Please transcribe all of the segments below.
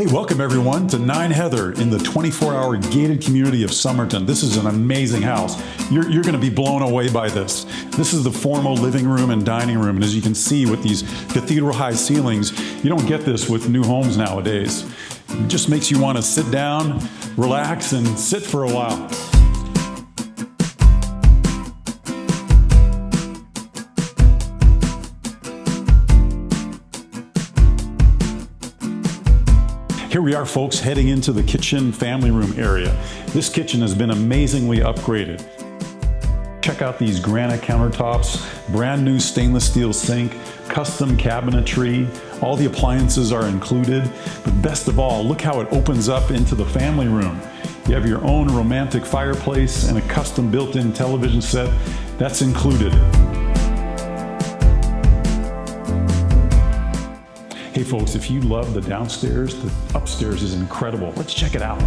Hey, welcome everyone to 9 Heather in the 24-hour gated community of Somerton. This is an amazing house. You're going to be blown away by this. This is the formal living room and dining room, and as you can see with these cathedral-high ceilings, you don't get this with new homes nowadays. It just makes you want to sit down, relax, and sit for a while. Here we are, folks, heading into the kitchen family room area. This kitchen has been amazingly upgraded. Check out these granite countertops, brand new stainless steel sink, custom cabinetry. All the appliances are included. But best of all, look how it opens up into the family room. You have your own romantic fireplace and a custom built-in television set. That's included. Hey folks, if you love the downstairs, the upstairs is incredible. Let's check it out.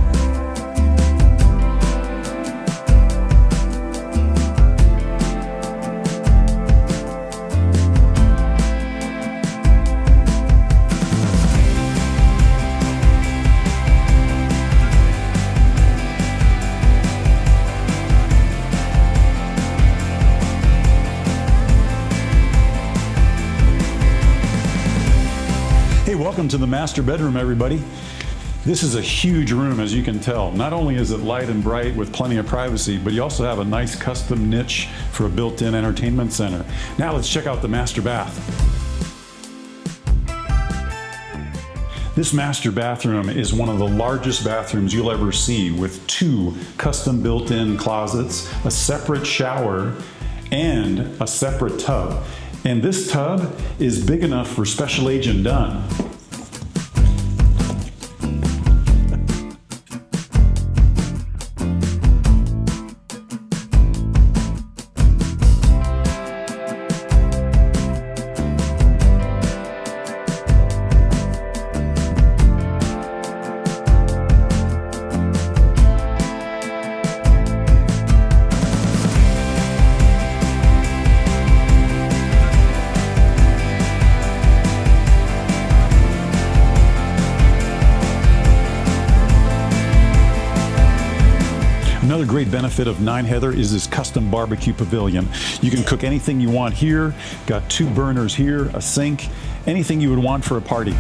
Hey, welcome to the master bedroom, everybody. This is a huge room, as you can tell. Not only is it light and bright with plenty of privacy, but you also have a nice custom niche for a built-in entertainment center. Now let's check out the master bath. This master bathroom is one of the largest bathrooms you'll ever see, with 2 custom built-in closets, a separate shower, and a separate tub. And this tub is big enough for Special Agent Dunn. Another great benefit of 9 Heather is this custom barbecue pavilion. You can cook anything you want here, got 2 burners here, a sink, anything you would want for a party.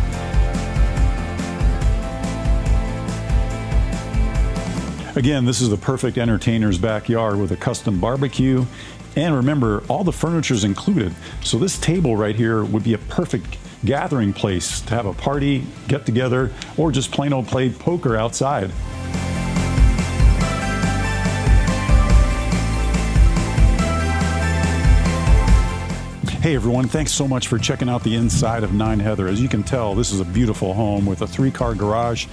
Again, this is the perfect entertainer's backyard with a custom barbecue. And remember, all the furniture is included. So this table right here would be a perfect gathering place to have a party, get together, or just plain old play poker outside. Hey everyone, thanks so much for checking out the inside of 9 Heather. As you can tell, this is a beautiful home with a 3-car garage,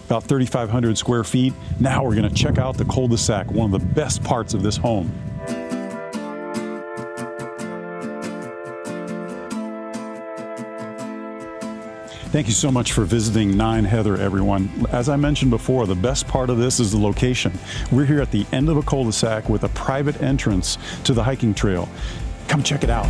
about 3,500 square feet. Now we're going to check out the cul-de-sac, one of the best parts of this home. Thank you so much for visiting 9 Heather, everyone. As I mentioned before, the best part of this is the location. We're here at the end of a cul-de-sac with a private entrance to the hiking trail. Come check it out.